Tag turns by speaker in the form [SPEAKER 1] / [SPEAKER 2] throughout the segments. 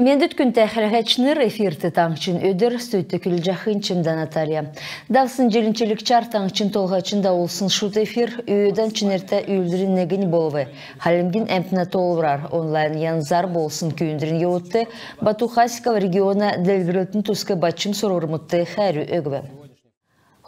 [SPEAKER 1] Мендет күн тәхірәғәчінір эфирті таңчын өдір сөйті күлжақын чымдан Наталья. Давсын желінчелік чар таңчын толғачын да олсын шут эфир өйден чынерті үйлдірін негін болуы. Халімген әмпіна толырар онлайн янзар болсын күйіндірін еуітті Батухасков региона дәлгірілтін тұсқы бачым сұрғырмытты қәрі өгібі.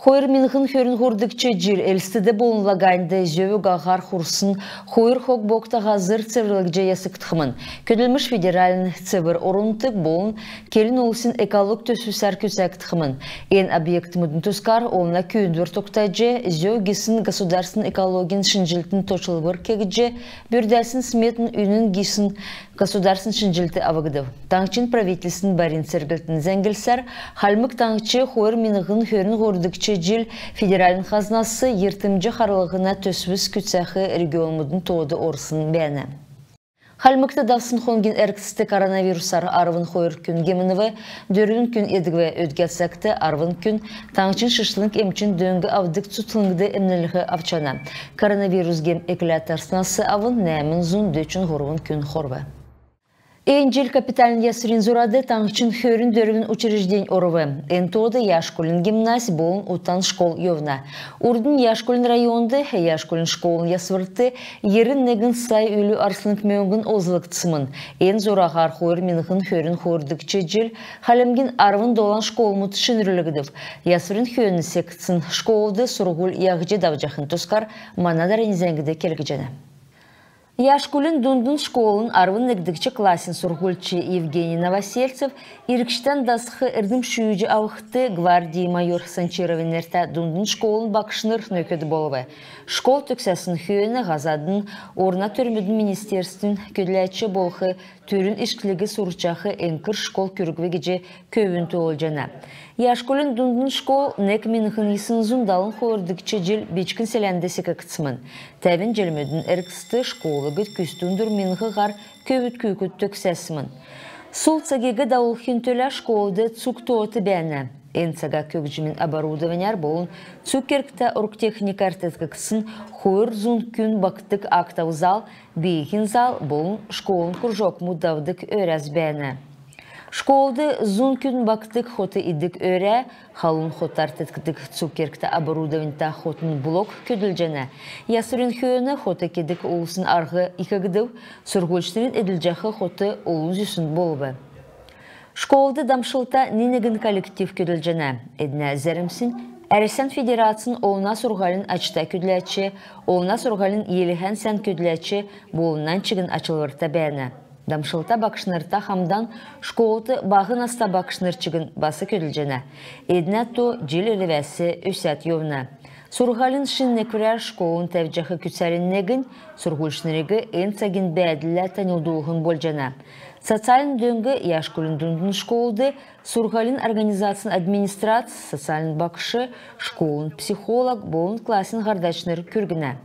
[SPEAKER 1] Хойыр минғын хөрін хордыкчы жир әлістіді болынлагайынды жөу ғағар құрсын хойыр хок бокта ғазыр цеврлік жаясық тұхымын. Көділміш федералін цевр орынтық болын келін олсын эколог төсусар көсәк тұхымын. Ен объект мұдын тұскар олына күйіндір тоқтайжы жөу гесін государсын экологин шынжилтін точылбыр кегіджі бүрдәсін сметін үнін гесін государсын шынжилті авығдыв. Таңчын правительсын барин сергілтін зәңгілсәр, халмық таңчы хойыр минғын хөрін хордыкчы жил федералин хазнасы ертімжі қарылығына төсвіз күтсәхі регионмудын тоды орсын бәні. Халмыкты давсын хонген әркісті коронавирусар арвын хойыр күн гемініві, дөрін күн едігве өдгәтсәкті арвын күн таңчын шышлынк емчін дөңгі авдық цутылыңды әмнілігі авчана. Коронавирус гем экілятарснасы авын нәмін зун дөчін хорвын күн хорвы. Энджел капиталин ясырин зурады таңчын хөрін дөрвін учреждень орывы. Энтоды яшколин гимназий болын утан школ йовна. Урдын яшколин районды яшколин школын ясвырты ерін негін сай үлі арсынық мөңгін озылық цымын. Эн зурағар хойыр минғын хөрін хойырдыкчы жил халемгін арвын долан школ мұт шынрілігідів. Ясвырин хөрін секцін школды сұрғыл яғжы давжақын тұскар манадар ензәңгіде келгіжені. Яшкулин дундун школын арвын нэгдікчі классин сургульчы Евгений Новосельцев иркштен дасқы үрдім шүйджі ауықты гвардии майор Санчировинерта дундун школын бақшыныр нөкеді болуы. Школ түксәсін хүйені ғазадын орна түрмідің министерствін көділәтші болғы түрін ішкілігі сұрчақы әңкір школ күргвегеже көвін тоғыл жана. Яшкулин дундун школ нек минхын исын зундалын қойырдыкчы жил бечкін селәндесі кәкітсімін. Тәбін желмедің әркісті школы гүт күстүндүр минхы ғар көвіт күйкіт төксәсімін. Сол цагегі дауылхин төлі школды цук тоғыты бәні. Энцага көкжімін оборудованияр болын цукеркта оргтехника артеткіксін қойыр зун күн бақтық актау зал, бейхин зал болын школын күржок мұдавдық өрәз бәні. Школды зун күн бақтық хоты идік өрә, халын хотар теткідік цукеркта оборудованта хотын блок көділ жана. Ясырын хүйені хоты кедік олысын арғы икігіділ, сұрғылшырын әділжақы хоты олын зүсін болбы. Школды дамшылта ненегін коллектив көділ жана. Әдіне зәрімсін, Әресен Федерациясын олына сұрғалын ачта көділәтші, олына сұрғалын еліген сән көділәтші болынан чығын ачылырта бәні. Дамшылта бақшынырта хамдан школды бағын аста бақшынырчығын басы көділжені. Әдіне то жил елівәсі өсәт йовна. Сұрғалын шыннеквірер школын тәвжақы күтсәріннегін, сұрғылшынырығы әнцагін бәділі танылдуғын болжана. Социалин дөңгі яшкөлін дүндін школды, Сұрғалин организациян администрация, социалин бақшы, школын психолог, болын классин ғардачныр күргіна.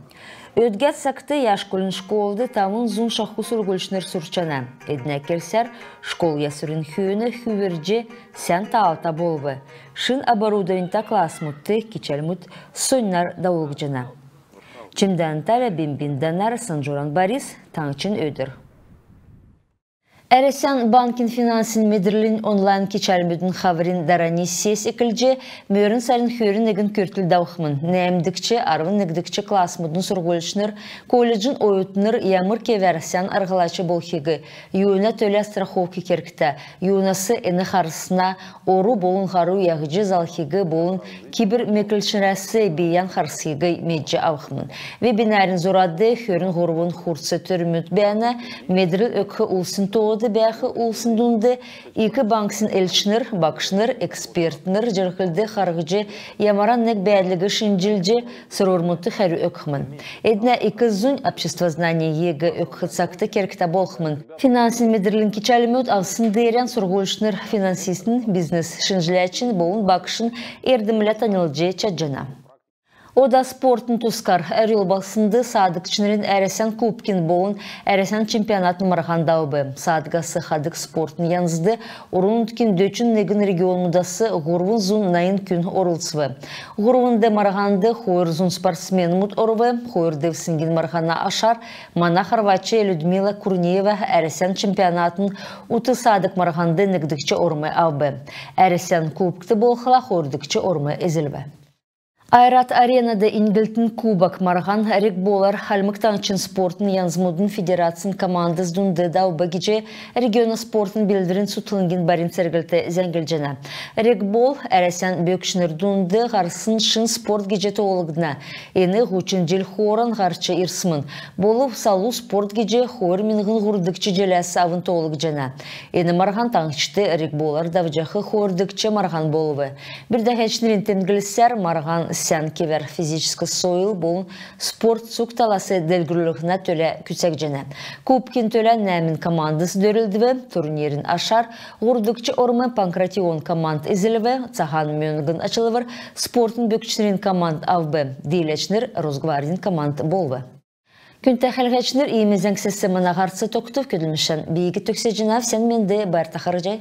[SPEAKER 1] Өдгәт сақты яшкөлін школды тамын зун шаққы сұрғылшыныр сұрчана. Әдіне келсер, школ ясырын хүйіні хүйверже сән таалта болбы. Шын оборудованта класс мұтты, кечел мұт, соннар дауылғы жана. Чемдан Анталия, Бимбин Данар, Санжуран Борис, Таңчын өдір. Әресен банкин финансин медірлін онлайн кечәрмедің қавырин дарани сес екілже мөрін сәрін хөрін егін көртіл дауқымын. Нәмдікче, арвын негдікче класс мұдын сұрғылшыныр, колледжін ойытыныр ямыр кеверсен арғалачы болхегі, юына төлі страховки керкті, юынасы әні қарысына, ору болын қару яғыжы залхегі болын кибір мекілшінрәсі бейян қарсығы меджі ауқымын. Вебинарин зорады хөрін ғорбын құрсы түрміт бәні, медіріл өкхі ұлсын тоғы бәқі ұлсындунды екі банксин әлшінір, бақшыныр, экспертнір, жырқылды қарғыжы, ямаран нәк бәділігі шынжилжі сұрормұтты қәрі өкхімін. Әдіне екі зұн общество знания егі өкхітсақты керкіта болхымын. Финансин медірлін кечәлімет авсын дейрен сұрғылшыныр финансистін бизнес шынжиләчін болын бақшын ердімілі танылжы чаджана. Oda sportun tuskar əril basındı Sadıqçınırın Ərəsən Kubkin bolun Ərəsən çempionat numarağandavı. Sadıqası Xadıq sportun yanızdı. Orun utkin döçün negin regionudası Ғұрвын зун найын күн орылсывы. Ғұрвынды марағанды Хойыр зун спортсмен мұт орывы. Хойыр девсінгін марағана ашар. Мана Хорватия Людмила Курнеева Ərəsən чемпионатын уты Садық марағанды негдікчі орымы авбы. Ərəsən Kubkты болхыла Хойырдікчі орымы ezilbі. Айрат аренада ингілтін кубак марған әрек болар Халмықтанчын спортын янзмудын федерациян командыз дунды дауба геже региона спортын білдірін сутылынген барин сәргілті зәңгілжена. Әрек бол әрәсен бөкшінір дунды ғарсын шын спорт геже тоғылығдына. Ені ғучын жел хоран ғарчы ирсымын. Болып салу спорт геже хор минғын ғұрдықчы желәсі авын тоғылығжена. Ені марған таңшыты әрек болар давжақы хордықчы марған болуы. Бір дәхәчнерін тенгілісер марған сән кевер физический сойыл болын спорт сук таласы делгірлігіне төлі күсек жена. Кубкин төлі нәмін командасы дөрілдіві, турнирін ашар, ғұрдықчы орымы Панкратион команд ізіліві, Цахан мөңгін açılıвыр, спортын бөкчінерін команд авбы, дейлечнер Росгвардин команд болвы. Күнті қәлғәчнер иемезен ксесі мұна ғарсы тоқтып көділмішін. Бейгі төксе жинав сен менді бәрті қарыжай.